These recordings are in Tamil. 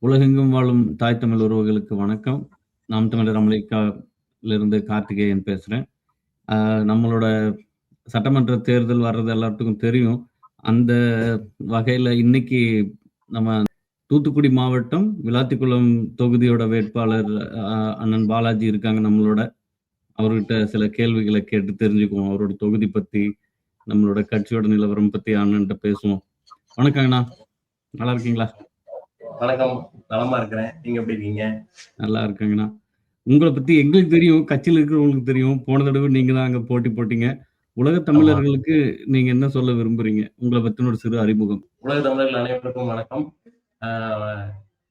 உலகெங்கும் வாழும் தாய் தமிழ் உறவுகளுக்கு வணக்கம். நாம் தமிழர் அமெரிக்காவிலிருந்து கார்த்திகேயன் பேசுறேன். நம்மளோட சட்டமன்ற தேர்தல் வர்றது எல்லாத்துக்கும் தெரியும். அந்த வகையில இன்னைக்கு நம்ம தூத்துக்குடி மாவட்டம் விளாத்திக்குளம் தொகுதியோட வேட்பாளர் அண்ணன் பாலாஜி இருக்காங்க நம்மளோட. அவர்கிட்ட சில கேள்விகளை கேட்டு தெரிஞ்சுக்குவோம். அவரோட தொகுதி பத்தி, நம்மளோட கட்சியோட நிலவரம் பத்தி அண்ணன்ட்ட பேசுவோம். வணக்கங்கண்ணா, நல்லா இருக்கீங்களா? வணக்கம், நலமா இருக்கிறேன். நீங்க எப்படி இருக்கீங்க? நல்லா இருக்கேங்கண்ணா. உங்களை பத்தி எங்களுக்கு தெரியும், கட்சியில் இருக்கிறவங்களுக்கு தெரியும். போன தடவை நீங்க தான் அங்க போட்டி போட்டீங்க. உலக தமிழர்களுக்கு நீங்க என்ன சொல்ல விரும்புறீங்க? உங்களை பத்தின ஒரு சிறு அறிமுகம். உலக தமிழர்கள் அனைவருக்கும் வணக்கம்.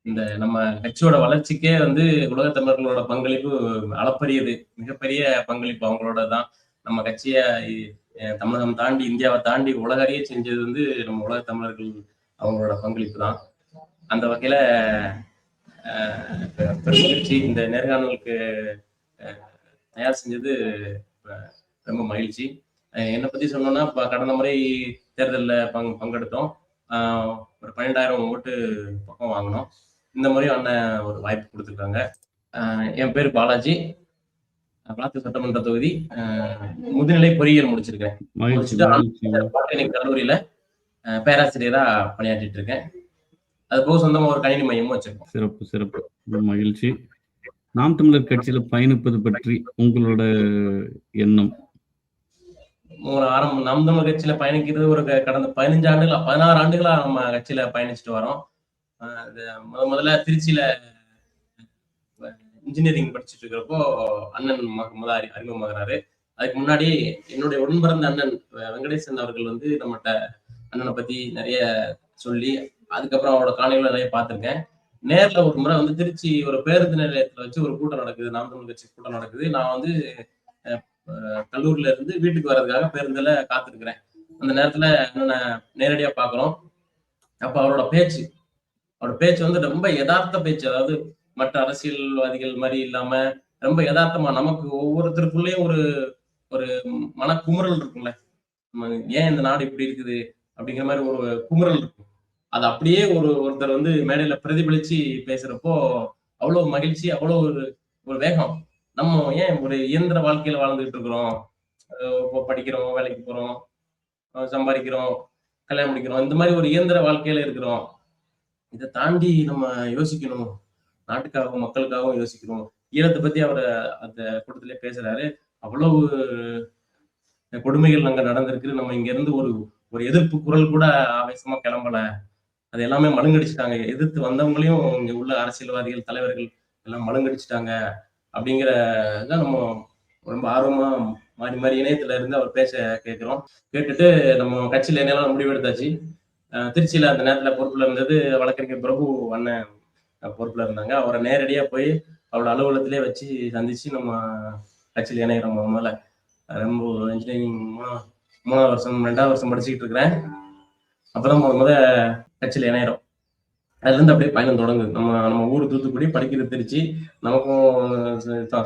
இந்த நம்ம கட்சியோட வளர்ச்சிக்கே வந்து உலக தமிழர்களோட பங்களிப்பு அளப்பரியது, மிகப்பெரிய பங்களிப்பு அவங்களோட தான். நம்ம கட்சியை தமிழகம் தாண்டி, இந்தியாவை தாண்டி உலகறிய செஞ்சது வந்து நம்ம உலக தமிழர்கள், அவங்களோட பங்களிப்பு தான். அந்த வகையில பெருமகிழ்ச்சி. இந்த நேர்காணலுக்கு தயார் செஞ்சது ரொம்ப மகிழ்ச்சி. என்னை பத்தி சொன்னோம்னா, கடந்த முறை தேர்தலில் பங்கெடுத்தோம். ஒரு 12,000 ஓட்டு பக்கம் வாங்கினோம். இந்த முறையும் அண்ணன் ஒரு வாய்ப்பு கொடுத்துருக்காங்க. என் பேர் பாலாஜி, விளாத்திக்குளம் சட்டமன்ற தொகுதி, முதுநிலை பொறியியல் முடிச்சிருக்கேன். பாலிடெக்னிக் கல்லூரியில பேராசிரியரா பணியாற்றிட்டு இருக்கேன். அது போக சொந்தமா ஒரு கணினி மையமும் வச்சிருக்கோம். சிறப்பு சிறப்பு, மகிழ்ச்சி. நாம் தமிழர் கட்சியில பயணிப்பது பற்றி உங்களோட எண்ணம்? நாம் தமிழர் கட்சியில பயணிக்கிறது ஒரு கடந்த 16 ஆண்டுகளா நம்ம கட்சியில பயணிச்சுட்டு வரோம். முதல்ல திருச்சியில இன்ஜினியரிங் படிச்சுட்டு இருக்கிறப்போ அண்ணன் அறிமுகமாகிறாரு. அதுக்கு முன்னாடி என்னுடைய உடன்பிறந்த அண்ணன் வெங்கடேசன் அவர்கள் வந்து நம்மகிட்ட அண்ணனை பத்தி நிறைய சொல்லி, அதுக்கப்புறம் அவரோட காணொளிகளை நிறைய பார்த்திருக்கேன். நேர்ல ஒரு முறை வந்து திருச்சி ஒரு பேருந்து நிலையத்துல வச்சு ஒரு கூட்டம் நடக்குது, நாம் தமிழ் கட்சி கூட்டம் நடக்குது. நான் வந்து கல்லூரியில இருந்து வீட்டுக்கு வர்றதுக்காக பேருந்துல காத்திருக்கிறேன். அந்த நேரத்துல அண்ணனை நேரடியா பாக்குறோம். அப்ப அவரோட பேச்சு வந்து ரொம்ப யதார்த்த பேச்சு. அதாவது மற்ற அரசியல்வாதிகள் மாதிரி இல்லாம ரொம்ப யதார்த்தமா, நமக்கு ஒவ்வொருத்தருக்குள்ளேயும் ஒரு ஒரு மனக்குமுறல் இருக்கும்ல, ஏன் இந்த நாடு இப்படி இருக்குது அப்படிங்கிற மாதிரி ஒரு குமுறல் இருக்கும். அது அப்படியே ஒருத்தர் வந்து மேடையில பிரதிபலிச்சு பேசுறப்போ அவ்வளவு மகிழ்ச்சி, அவ்வளவு ஒரு வேகம். நம்ம ஏன் ஒரு இயந்திர வாழ்க்கையில வாழ்ந்துகிட்டு இருக்கிறோம், படிக்கிறோம், வேலைக்கு போறோம், சம்பாதிக்கிறோம், கல்யாணம் முடிக்கிறோம், இந்த மாதிரி ஒரு இயந்திர வாழ்க்கையில இருக்கிறோம். இதை தாண்டி நம்ம யோசிக்கணும், நாட்டுக்காகவும் மக்களுக்காகவும் யோசிக்கணும். ஈழத்தை பத்தி அவர் அந்த கூட்டத்திலே பேசுறாரு. அவ்வளவு கொடுமைகள் அங்க நடந்திருக்கு. நம்ம இங்க இருந்து ஒரு எதிர்ப்பு குரல் கூட ஆவேசமா கிளம்பல. அது எல்லாமே மழுங்கடிச்சுட்டாங்க. எதிர்த்து வந்தவங்களையும் இங்க உள்ள அரசியல்வாதிகள், தலைவர்கள் எல்லாம் மழுங்கடிச்சுட்டாங்க. அப்படிங்கிறத நம்ம ரொம்ப ஆர்வமா மாறி இணையத்துல இருந்து அவர் பேச கேட்கிறோம். கேட்டுட்டு நம்ம கட்சியில என்னெல்லாம் முடிவெடுத்தாச்சு. திருச்சியில அந்த நேரத்துல பொறுப்புல இருந்தது வழக்கறிஞர் பிரபு அண்ணன் பொறுப்புல இருந்தாங்க. அவரை நேரடியா போய் அவரோட அலுவலகத்திலே வச்சு சந்திச்சு நம்ம கட்சியில இணைகிறோம். முதல்ல ரொம்ப இன்ஜினியரிங் 3ஆவது வருஷம் 2வது வருஷம் படிச்சுக்கிட்டு இருக்கிறேன். அப்பதான் முத கட்சியில இணைகிறோம். அதுல இருந்து அப்படியே பயணம் தொடங்குது. நம்ம ஊர் தூத்துக்குடி, படிக்கிறது திருச்சி, நமக்கும்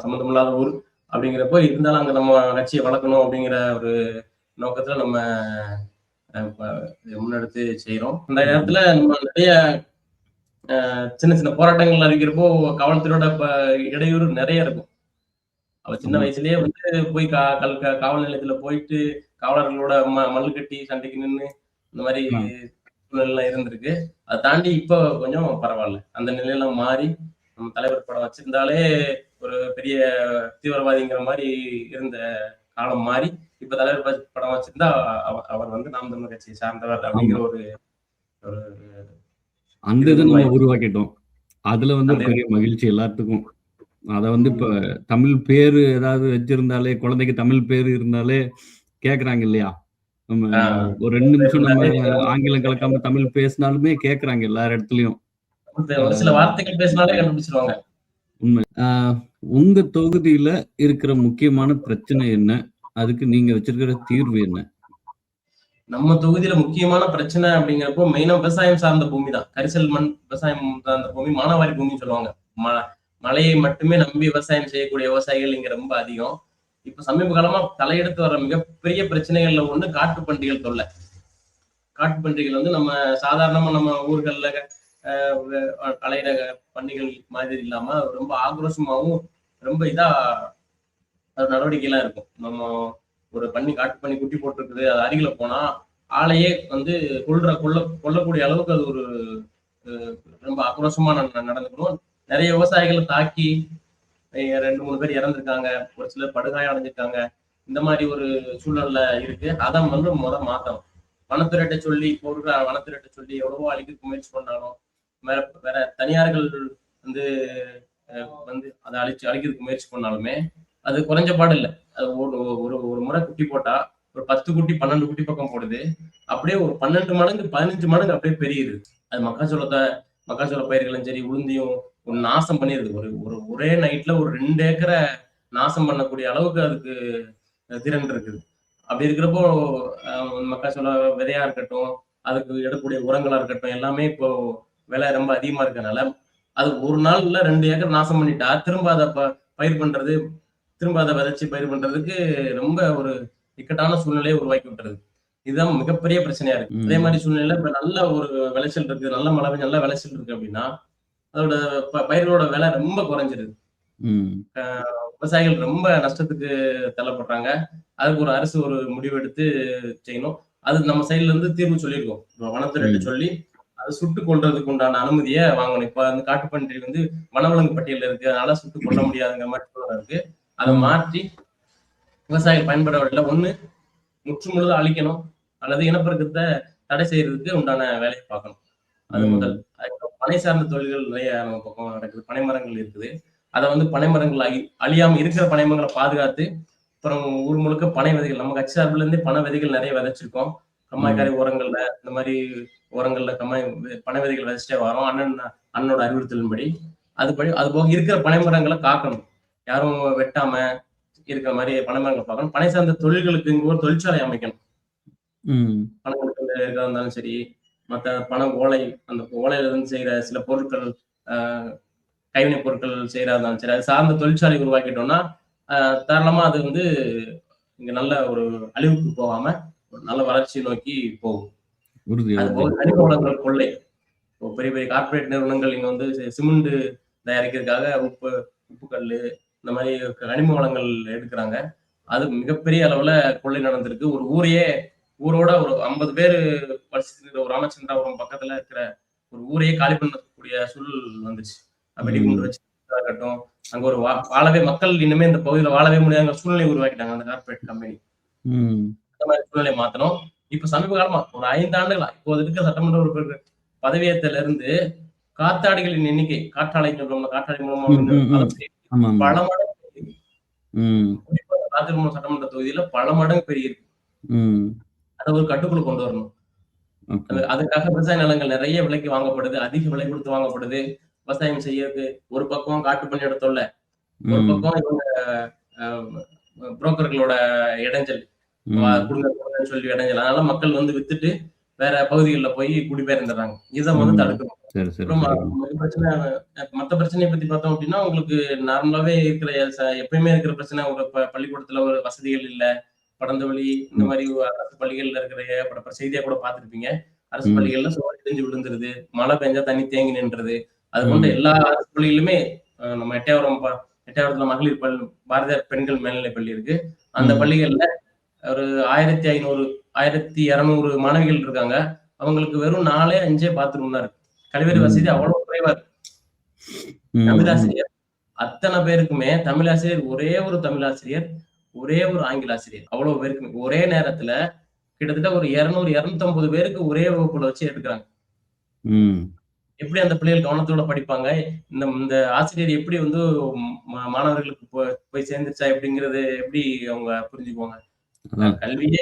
சம்மந்தம் இல்லாத ஊர். அப்படிங்கிறப்போ இருந்தாலும் அங்க நம்ம கட்சியை வளர்க்கணும் அப்படிங்கிற ஒரு நோக்கத்துல நம்ம முன்னெடுத்து செய்யறோம். இந்த நேரத்துல நம்ம நிறைய சின்ன சின்ன போராட்டங்கள் அறிவிக்கிறப்போ காவல்துறையோட இடையூறு நிறைய இருக்கும். அவ சின்ன வயசுலயே வந்து போய் காவல் நிலையத்துல போயிட்டு காவலர்களோட மல்லு கட்டி சண்டைக்கு நின்று இந்த மாதிரி சூழ்நிலை இருந்திருக்கு. அதை தாண்டி இப்ப கொஞ்சம் பரவாயில்ல. அந்த நிலையெல்லாம் மாறி நம்ம தலைவர் படம் வச்சிருந்தாலே ஒரு பெரிய தீவிரவாதிங்கிற மாதிரி இருந்த காலம் மாறி இப்ப தலைவர் படம் வச்சிருந்தா அவர் வந்து நாம் தமிழர் கட்சியை சார்ந்தவர் அப்படிங்கிற ஒரு அந்த இதை நம்ம உருவாக்கிட்டோம். அதுல வந்து பெரிய மகிழ்ச்சி எல்லாத்துக்கும். அத வந்து இப்ப தமிழ் பேரு ஏதாவது வச்சிருந்தாலே, குழந்தைக்கு தமிழ் பேரு இருந்தாலே கேக்குறாங்க இல்லையா? நம்ம ஒரு 2 நிமிஷம் நம்ம ஆங்கிலம் கலக்காம தமிழ் பேசினாலுமே கேக்குறாங்க எல்லா இடத்துலயும். சில வார்த்தைகள் பேசினாலே கண்டுபிடிச்சிருவாங்க. உண்மை. உங்க தொகுதியில இருக்கிற முக்கியமான பிரச்சனை என்ன? அதுக்கு நீங்க வச்சிருக்கிற தீர்வு என்ன? நம்ம தொகுதியில முக்கியமான பிரச்சனை அப்படிங்கிறப்போ மெயினா விவசாயம் சார்ந்த பூமி தான். கரிசல் மண், விவசாயம் சார்ந்த பூமி, மானாவாரி பூமின்னு சொல்லுவாங்க. மழையை மட்டுமே நம்பி விவசாயம் செய்யக்கூடிய விவசாயிகள் இங்க ரொம்ப அதிகம். இப்ப சமீப காலமா தலையெடுத்து வர மிகப்பெரிய பிரச்சனைகள்ல ஒண்ணு காட்டு பன்றிகள் தொல்லை. காட்டு பன்றிகள் வந்து நம்ம சாதாரணமா நம்ம ஊர்கள்ல அலையிற பன்னிகள் மாதிரி இல்லாம ரொம்ப ஆக்ரோஷமாவும் ரொம்ப இதா நடவடிக்கை எல்லாம் இருக்கும். நம்ம ஒரு காட்டு பண்ணி குட்டி போட்டிருக்குது, அது அருகில போனா ஆளையே வந்து கொல்லக்கூடிய அளவுக்கு அது ஒரு ரொம்ப ஆக்ரோஷமா நடந்துக்கணும். நிறைய விவசாயிகளை தாக்கி 2-3 பேர் இறந்திருக்காங்க, ஒரு சிலர் படுகாயம் அடைஞ்சிருக்காங்க. இந்த மாதிரி ஒரு சூழ்நிலை இருக்கு. அதை வந்து மாத்தணும். வனத்துறையிட்ட சொல்லி வனத்துறையிட்ட சொல்லி எவ்வளவோ அழிக்க முயற்சி பண்ணாலும் வேற வேற தனியார்கள் வந்து வந்து அதை அழிக்கிறதுக்கு முயற்சி பண்ணாலுமே அது குறைஞ்ச பாடு இல்லை. அது ஒரு முறை குட்டி போட்டா ஒரு 10 குட்டி 12 குட்டி பக்கம் போடுது. அப்படியே ஒரு 12 மடங்கு 15 மடங்கு அப்படியே பெருகிருது. அது மக்காச்சோள பயிர்களும் சரி, உளுந்தையும் ஒரு நாசம் பண்ணிருது. ஒரே நைட்ல ஒரு 2 ஏக்கரை நாசம் பண்ணக்கூடிய அளவுக்கு அதுக்கு திறன் இருக்குது. அப்படி இருக்கிறப்போ மக்காச்சோள விதையா இருக்கட்டும், அதுக்கு இடக்கூடிய உரங்களா இருக்கட்டும், எல்லாமே இப்போ விலை ரொம்ப அதிகமா இருக்கனால அது ஒரு நாள்ல 2 ஏக்கர் நாசம் பண்ணிட்டா திரும்ப அதை பயிர் பண்றது, திரும்ப அதை விதைச்சு பயிர் பண்றதுக்கு ரொம்ப ஒரு இக்கட்டான சூழ்நிலையை உருவாக்கி விட்டுறது. இதுதான் மிகப்பெரிய பிரச்சனையா இருக்கு. அதே மாதிரி சூழ்நிலையில இப்ப நல்ல ஒரு விளைச்சல் இருக்கு, நல்ல மழை நல்ல விளைச்சல் இருக்கு அப்படின்னா அதோட பயிர்களோட விலை ரொம்ப குறைஞ்சிருது. விவசாயிகள் ரொம்ப நஷ்டத்துக்கு தள்ளப்படுறாங்க. அதுக்கு ஒரு அரசு ஒரு முடிவு எடுத்து செய்யணும். அது நம்ம சைட்ல இருந்து தீர்வு சொல்லியிருக்கோம். வனத்துறையிட்ட சொல்லி அதை சுட்டுக் கொள்றதுக்கு உண்டான அனுமதியை வாங்கணும். இப்ப அந்த காட்டுப்பன்றி வந்து வனவிலங்கு பட்டியல இருக்கு, அதனால சுட்டுக் கொள்ள முடியாதுங்கிற மாதிரி சூழல் இருக்கு. அதை மாற்றி விவசாயிகள் பயன்பட வழியில ஒண்ணு முற்று முழுதும் அழிக்கணும், அல்லது இனப்பெருக்கத்தை தடை செய்யறதுக்கு உண்டான வேலையை பார்க்கணும். அது முதல். அதுக்கப்புறம் பனை சார்ந்த தொழில்கள் நிறைய நம்ம பக்கம் நடக்குது. பனைமரங்கள் இருக்குது. அதை வந்து பனைமரங்கள் அழியாம இருக்கிற பனைமரங்களை பாதுகாத்து, அப்புறம் ஊர் முழுக்க பனை விதைகள் நம்ம கட்சி சார்பில இருந்தே பனை விதைகள் நிறைய விதைச்சிருக்கோம். கம்மாய்க்காரி உரங்கள்ல இந்த மாதிரி உரங்கள்ல பனை விதைகள் விதைச்சிட்டே வரோம். அண்ணனோட அறிவுறுத்தலின்படி அது போக இருக்கிற பனைமரங்களை காக்கணும். யாரும் வெட்டாம இருக்கிற மாதிரி பனைமரங்களை பார்க்கணும். பனை சார்ந்த தொழில்களுக்கு இங்க ஒரு தொழிற்சாலை அமைக்கணும். பனைமரங்கள் இருக்கிறதா இருந்தாலும் சரி, மற்ற பனை ஓலை, அந்த ஓலையில இருந்து செய்யற சில பொருட்கள், கைவினை பொருட்கள் செய்யறதா இருந்தாலும் சரி, அது சார்ந்த தொழிற்சாலை உருவாக்கிட்டோம்னா தாராளமா அது வந்து இங்க நல்ல ஒரு அழிவுக்கு போகாம ஒரு நல்ல வளர்ச்சியை நோக்கி போகும். அது போக கனிம வளங்கள் கொள்ளை, பெரிய பெரிய கார்பரேட் நிறுவனங்கள் இங்க வந்து சிமெண்ட் தயாரிக்கிறதுக்காக உப்புக்கல் இந்த மாதிரி கனிம வளங்கள் எடுக்கிறாங்க. அது மிகப்பெரிய அளவுல கொள்ளை நடந்திருக்கு. ஒரு ஊரோட ஒரு 50 பேர் படிச்சிருக்கிற ஒரு ராமச்சந்திராபுரம் பக்கத்துல இருக்கிற ஒரு ஊரையே காலி பண்ணக்கூடிய சூழல் வந்துச்சு. வெடிகுண்டு வச்சு இருக்கட்டும், அங்க ஒரு வாழவே மக்கள் இனிமே இந்த பகுதியில வாழவே முடியாத சூழ்நிலை உருவாக்கிட்டாங்க அந்த கார்பரேட் கம்பெனி. அந்த மாதிரி சூழ்நிலை மாத்தணும். இப்ப சமீப காலமா ஒரு 5 ஆண்டுகளா இப்போது இருக்க சட்டமன்ற உறுப்பினர் பதவியேற்றல இருந்து காத்தாடிகளின் எண்ணிக்கை, காற்றாலை மூலமா பல மடங்கு ராஜ்யபுரம் சட்டமன்ற தொகுதியில பல மடங்கு பெருகிருக்கு. அதை ஒரு கட்டுக்குள்ள கொண்டு வரணும். அதுக்காக விவசாய நிலங்கள் நிறைய விலைக்கு வாங்கப்படுது, அதிக விலை கொடுத்து வாங்கப்படுது. விவசாயம் செய்யறது ஒரு பக்கம் காட்டு பண்ணி எடுத்தோம்ல, ஒரு பக்கம் இவங்க புரோக்கர்களோட இடைஞ்சல், குடும்பம் சொல்லி இடைஞ்சல், அதனால மக்கள் வந்து வித்துட்டு வேற பகுதிகளில் போய் குடிபெயர்ந்துடுறாங்க. இதை வந்து தடுக்கணும். மத்த பிரச்சனையை பத்தி பார்த்தோம் அப்படின்னா உங்களுக்கு நார்மலாவே இருக்கிற எப்பயுமே இருக்கிற பிரச்சனை, ஒரு பள்ளிக்கூடத்துல ஒரு வசதிகள் இல்ல, படந்த வழி, இந்த மாதிரி அரசு பள்ளிகள்ல இருக்கிற ஏகப்பட்ட செய்தியா கூட பார்த்திருப்பீங்க. அரசு பள்ளிகள்ல சோறு தெரிஞ்சு விழுந்துருது, மழை பெஞ்சா தண்ணி தேங்கி நின்றது. அது போன்ற எல்லா அரசு பள்ளிகளுமே நம்ம எட்டயபுரத்துல மகளிர் பள்ளி, பாரதியார் பெண்கள் மேல்நிலை பள்ளி இருக்கு. அந்த பள்ளிகள்ல ஒரு 1500 1200 மாணவிகள் இருக்காங்க. அவங்களுக்கு வெறும் 4-5 பாத்ரூம் தான் இருக்கு. கழிவறை வசதி அவ்வளவு குறைவா இருக்கு. தமிழாசிரியர் அத்தனை பேருக்குமே தமிழாசிரியர், ஒரே ஒரு தமிழாசிரியர், ஒரே ஒரு ஆங்கில ஆசிரியர், அவ்வளவு பேருக்கு ஒரே நேரத்துல கிட்டத்தட்ட ஒரு 200-250 பேருக்கு ஒரே வகுப்புல வச்சு எடுக்கிறாங்க. எப்படி அந்த பிள்ளைகள் கவனத்தோட படிப்பாங்க? இந்த ஆசிரியர் எப்படி வந்து மாணவர்களுக்கு போய் சேர்ந்துச்சா எப்படிங்கிறது எப்படி அவங்க புரிஞ்சுக்குவாங்க? கல்வியே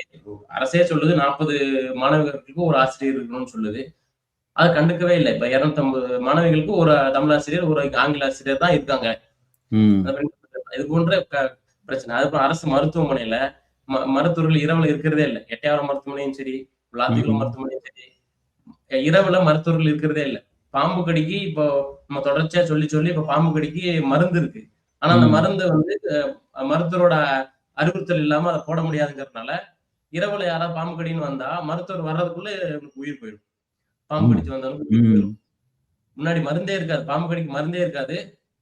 அரசே சொல்லுது 40 மாணவர்களுக்கு ஒரு ஆசிரியர் இருக்கணும்னு சொல்லுது. அதை கண்டுக்கவே இல்லை. இப்ப 250 மாணவிகளுக்கு ஒரு தமிழாசிரியர், ஒரு ஆங்கில ஆசிரியர் தான் இருக்காங்க. இது போன்ற பிரச்சனை. அதுக்கப்புறம் அரசு மருத்துவமனையில மருத்துவர்கள் இரவுல இருக்கிறதே இல்லை. எட்டயபுரம் மருத்துவமனையும் சரி, விளாத்திக்குளம் மருத்துவமனையும் சரி, இரவுல மருத்துவர்கள் இருக்கிறதே இல்லை. பாம்பு கடிக்கு இப்போ நம்ம தொடர்ச்சியா சொல்லி இப்ப பாம்பு கடிக்கு மருந்து இருக்கு. ஆனா அந்த மருந்து வந்து மருத்துவரோட அறிவுறுத்தல் இல்லாம அதை போட முடியாதுங்கிறதுனால இரவுல யாராவது பாம்பு கடின்னு வந்தா மருத்துவர் வர்றதுக்குள்ள உயிர் போயிடும். பாம்பு கடிச்சு வந்தாலும் உயிர் போயிடும். முன்னாடி மருந்தே இருக்காது. பாம்பு கடிக்கு மருந்தே இருக்காது.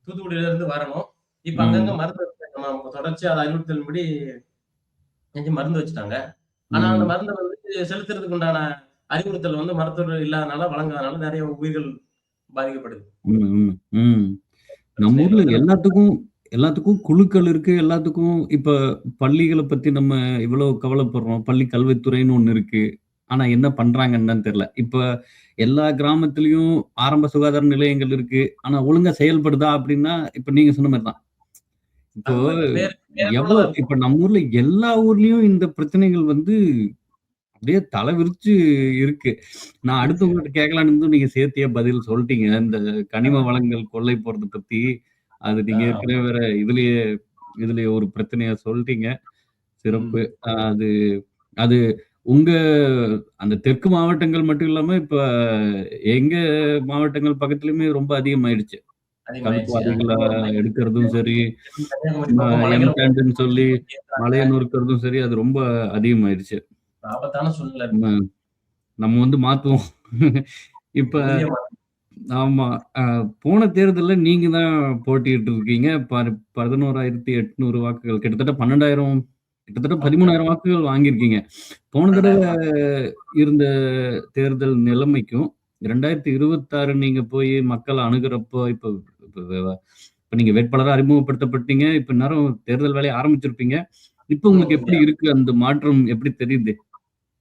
தூத்துக்குடியில இருந்து வரணும். இப்ப அங்கங்க ம். மருந்து நம்ம தொடர்ச்சியா அத அறிவுறுத்தலின்படி செஞ்சு மருந்து வச்சுட்டாங்க. ஆனா அந்த ம். மருந்த வந்து செலுத்துறதுக்கு உண்டான அறிவுறுத்தல் வந்து மருத்துவர்கள் இல்லாதனால, வழங்காதனால நெறைய உயிர்கள் பாதிக்கப்படுது. ம். ம். ம். நம்ம பிரச்சனைகள் ஊர்ல வந்து எல்லாத்துக்கும் எல்லாத்துக்கும் குழுக்கள் இருக்கு. எல்லாத்துக்கும் இப்ப பள்ளிகள பத்தி நம்ம இவ்வளவு கவலைப்படுறோம். பள்ளி கல்வித்துறைன்னு ஒண்ணு இருக்கு. ஆனா என்ன பண்றாங்கன்னு தான் தெரியல. இப்ப எல்லா கிராமத்திலயும் ஆரம்ப சுகாதார நிலையங்கள் இருக்கு. ஆனா ஒழுங்கா செயல்படுதா அப்படின்னா, இப்ப நீங்க சொன்ன மாரி தான். இப்போ ஆமா. பேரளவுல தான் இருக்கும். இப்ப நம்ம ஊர்ல எல்லா ஊர்லயும் இந்த பிரச்சனைகள் வந்து அப்படியே தல விரிச்சு இருக்கு. நான் அடுத்து இருக்கு. உங்ககிட்ட கேட்கலான்னு இருந்தும் நீங்க சேர்த்தியே பதில் சொல்ட்டீங்க. இந்த கனிம ஆ, வளங்கள் கொள்ளை போறத பத்தி. அது ஆ, நீங்க ஏற்கனவே வேற இதுலயே ஒரு பிரச்சனைய சொல்ட்டீங்க. சிறப்பு. ம். அது அது உங்க அந்த தெற்கு மாவட்டங்கள் மட்டும் இல்லாம, இப்ப எங்க மாவட்டங்கள் பக்கத்துலயுமே ரொம்ப அதிகமாயிடுச்சு. அதிகமாயிருச்சு. கல்குவாரிகள எடுக்கிறதும் சரி, கன்னியாகுமரி ம பக்கம் மலைகள் எம்சாண்டுன்னு சொல்லி ஏத்துறாங்க. மலைய நொறுக்கிறதும் சரி, அது ரொம்ப அதிகமாயிருச்சு. ஆபத்தான சூழ்நிலை இருக்கு. நம்ம நம்ம வந்து மாத்துவோம். இப்ப உறுதியா மாத்தணும். ஆமா. அ போன தேர்தல்ல நீங்க தான் போட்டியிட்டு இருக்கீங்க. 11,800 வாக்குகள். கிட்டத்தட்ட 12,000 கிட்டத்தட்ட வாக்குகள். 13,000 வாக்குகள் வாங்கியிருக்கீங்க. போன தடவ 12,000 வாக்கு. இருந்த தேர்தல் நிலைமைக்கும், 2026 நீங்க போய் மக்கள அணுகுறப்போ, இப்ப இப்ப இப்ப நீங்க வேட்பாளரா அறிமுகப்படுத்தப்பட்டீங்க. இப்ப இந்நேரம் தேர்தல் வேலைய ஆரம்பிச்சிருப்பீங்க. இப்ப உங்களுக்கு எப்படி உறுதியா. இருக்கு? அந்த மாற்றம் எப்படி தெரியுது?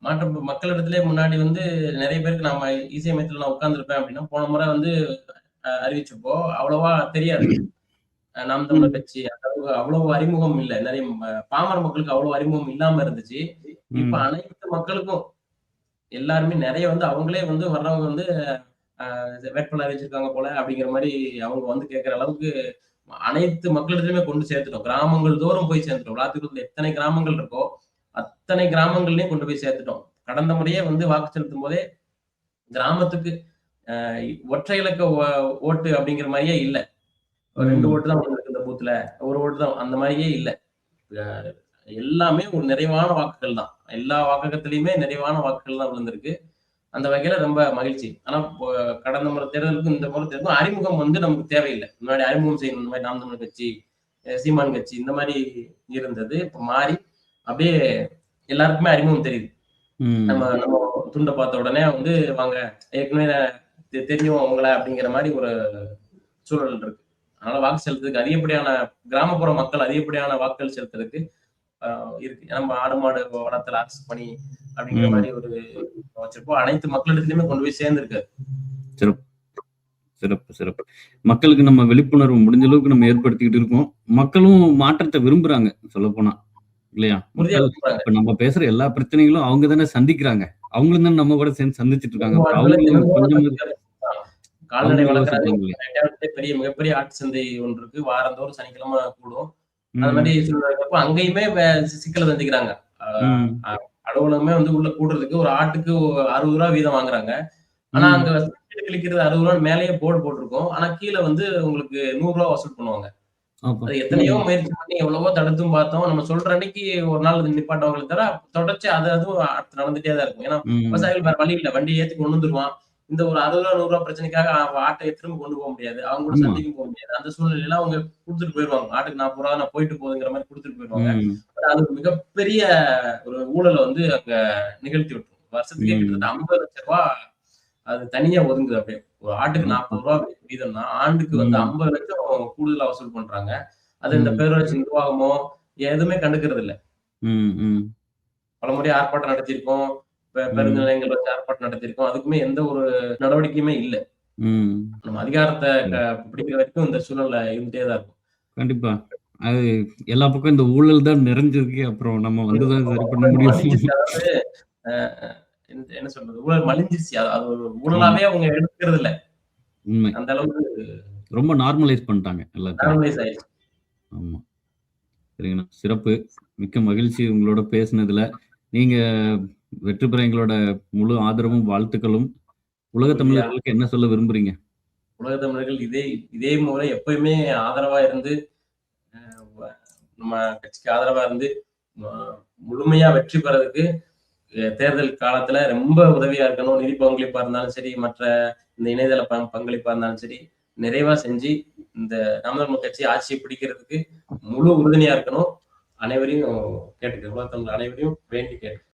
மாற்றம் மக்களிடத்திலே முன்னாடி வந்து நெறைய பேருக்கு நம்ம இசை மையத்துல நான் உட்கார்ந்திருப்பேன் அப்படின்னா, போன முறை வந்து அறிவிச்சப்போ அவ்வளவா தெரியாது. நாம் தமிழர் ம். கட்சி அந்த அளவு அவ்வளவு அறிமுகம் இல்ல. நெறைய பாமர மக்களுக்கு அவ்வளவு அறிமுகம் இல்லாம இருந்துச்சு. இப்ப ம். அனைத்து மக்களுக்கும் எல்லாருமே நெறைய வந்து அவங்களே வந்து வர்றவங்க வந்து வேட்பாளர் அறிவிச்சிருக்காங்க போல அப்படிங்கிற மாரி அவங்க வந்து கேட்கிற அளவுக்கு அனைத்து மக்களிடத்திலுமே கொண்டு சேர்த்துட்டோம். கிராமங்கள் தோறும் போய் சேர்த்துட்டோம். விளாத்திக்குளத்துல எத்தனை கிராமங்கள் இருக்கோ, அத்தனை கிராமங்கள்லயும் கொண்டு போய் சேர்த்துட்டோம். கடந்த முறையே வந்து வாக்கு செலுத்தும் போதே கிராமத்துக்கு அ ஒற்றை இலக்க ஓட்டு அப்படிங்கிற மாரியே இல்ல. ஒரு 2 ம். ஓட்டு தான் விழுந்திருக்கு இந்த பூத்துல. 1 ஓட்டு தான் அந்த மாரியே இல்ல. அ எல்லாமே ஒரு நிறைவான வாக்குகள் தான். எல்லா வாக்ககத்திலயுமே நிறைவான வாக்குகள் தான் விழுந்திருக்கு. அந்த வகையில ரொம்ப மகிழ்ச்சி. ஆனா கடந்த முறை தேர்தலுக்கும், இந்த முறை தேர்தலுக்கும் அறிமுகம் வந்து நமக்கு தேவையில்ல. முன்னாடி அறிமுகம் செய்யணும். இந்த மாரி நாம் தமிழர் கட்சி, சீமான் கட்சி இந்த மாரி இருந்தது. இப்ப மாறி அப்படியே எல்லாருக்குமே அறிமுகம் தெரியுது. நம்ம ம். நம்ம துண்ட பார்த்த உடனே வந்து வாங்க ஏற்கனவே தெரியும் உங்கள அப்படிங்கிற மாரி ஒரு சூழல் இருக்கு. அதனால வாக்கு செலுத்துறதுக்கு அதிகப்படியான கிராமப்புற மக்கள் அதிகப்படியான வாக்குகள் செலுத்துறதுக்கு அ இருக்கு. நம்ம ஆடு, மாடு வளர்த்தல் அரசு பணி அப்படிங்கிற ம். மாரி ஒரு வச்சிருப்போம். அனைத்து மக்களிடத்திலுமே கொண்டு போய் சேர்ந்திருக்கு. சிறப்பு, சிறப்பு, சிறப்பு. மக்களுக்கு நம்ம விழிப்புணர்வு முடிஞ்ச அளவுக்கு நம்ம ஏற்படுத்திக்கிட்டு இருக்கோம். மக்களும் மாற்றத்த விரும்புறாங்க சொல்லப்போனா. இல்லையா? உறுதியா மக்கள் விரும்புறாங்க. இப்ப நம்ம பேசுற எல்லா பிரச்சனைகளும் அவங்க தானே சந்திக்கிறாங்க. அவங்களும் தானே நம்ம கூட சேர்ந்து சந்திச்சுட்டு இருக்காங்க. அப்புறம் வாழ்வுல அவங்களும் தினந்தோறும் கொஞ்சமாவது சந்திக்கிற கால்நடை அவங்களும் வளர்க்குறாங்க. யோசிப்பாங்க இல்லையா? எட்டயபுரத்திலே மிகப்பெரிய ஆட்டு சந்தை ஒன்று இருக்கு. வாரந்தோறும் சனிக்கிழமை கூடும். அந்த மாரி ம். சூழ்நிலை இருக்கிறப்போ அங்கேயுமே சிக்கல சந்திக்கிறாங்க. அ ம். அ அலுவலகமே வந்து உள்ள கூடுறதுக்கு ஒரு ஆட்டுக்கு ரூ. 60 வீதம் வாங்குறாங்க. ஆனா அங்க ம். டிக்கெட் கிழிக்கிறது ரூ. 60 மேலேயே போர்டு போட்டிருக்கும். ஆனா கீழ வந்து உங்களுக்கு ரூ. 100 வசூல் பண்ணுவாங்க. அப்பா! அது எத்தனையோ ம். முயற்சி பண்ணி எவ்வளவோ தடுத்தும் பார்த்தோம். நம்ம சொல்ற அன்னைக்கு ஒரு நாள் அது நிப்பாட்டுவாங்களே தவிர, தொடர்ச்சி அதுவும் அடுத்து நடந்துட்டே தான் இருக்கும். ஏன்னா, ம். விவசாயிகள் வேற வழி இல்ல. வண்டி ஏத்தி கொண்டு வந்துருவான். இந்த ஒரு ரூ. 60 ரூ. 100 பிரச்சனைக்காக ஆட்ட திரும்ப கொண்டு போ முடியாது. அவங்க கூட ஆமா. சந்தைக்கும் போ முடியாது. அந்த சூழ்நிலையில அவங்க குடுத்துட்டு போயிருவாங்க. ஆட்டுக்கு ரூ. 40 நான் போயிட்டு போகுதுங்கிற மாரி குடுத்துட்டு போயிருவாங்க. ம். அது ஒரு மிகப்பெரிய ஒரு ஊழல வந்து அங்க நிகழ்த்தி விட்டுரும். வருஷத்துக்கே கிட்டத்தட்ட ம். ரூ. 50,00,000 அது தனியா ஒதுங்குது அப்படியே. ஒரு ஆட்டுக்கு ரூ. அப்பா! 40 வீதம்னா, ஆண்டுக்கு வந்து ம். 50,00,000 கூடுதலா வசூல் பண்றாங்க. அது இந்த ம். பேரூராட்சி நிர்வாகமோ எதுவுமே கண்டுக்கிறது இல்ல. ம். ம். பலமுறை ஆர்ப்பாட்டம் நடத்தியிருக்கோம். பேருந்து ம். நிலையங்கள்ல வச்சு ஆர்ப்பாட்டம் நடத்தியிருக்கோம். அதுக்குமே எந்த ஒரு நடவடிக்கையுமே இல்ல. ம். நம்ம அதிகாரத்த ம். பிடிக்கிற வரைக்கும் இந்த சூழல்ல இருந்துட்டே தான் இருக்கும். கண்டிப்பா. அது எல்லா பக்கம் இந்த ஊழல் தான் நிறைஞ்சிருக்கு. அப்புறம் நம்ம வந்து தான் சரி பண்ண ஊழல் முடியும். மலிஞ்சிருச்சு. அதாவது அ என்ன சொல்றது? ஊழல் மலிஞ்சிருச்சு. அது அது ஒரு ஆமா. ஊழலாவே அவங்க எடுத்துக்கிறது இல்ல. உண்மை. அந்த அளவுக்கு ரொம்ப நார்மலைஸ் பண்ணிட்டாங்க எல்லாத்தையும். நார்மலைஸ் ஆயிருச்சு. ஆமா. சரிங்கண்ணா. சிறப்பு. மிக்க மகிழ்ச்சி உங்களோட பேசினதுல. நீங்க வெற்றி பெற எங்களோட முழு ஆதரவும், வாழ்த்துக்களும். உலக உறுதியா தமிழர்களுக்கு என்ன சொல்ல விரும்புறீங்க? உலக தமிழர்கள் இதே இதே முறை எப்பயுமே ஆதரவா இருந்து, வ நம்ம கட்சிக்கு ஆதரவா இருந்து, ம முழுமையா வெற்றி பெறதுக்கு தேர்தல் காலத்துல ரொம்ப உதவியா இருக்கணும். நிதி பங்களிப்பா இருந்தாலும் சரி, மற்ற இந்த இணையதள பங்களிப்பா இருந்தாலும் சரி, நிறைவா செஞ்சு இந்த நாம் தமிழர் கட்சி ஆட்சியை பிடிக்கிறதுக்கு முழு உறுதுணையா இருக்கணும். அனைவரையும் கேட்டுக்கிறேன். உலகத்தமிழ் அனைவரையும் வேண்டி கேட்டுக்கிறேன்.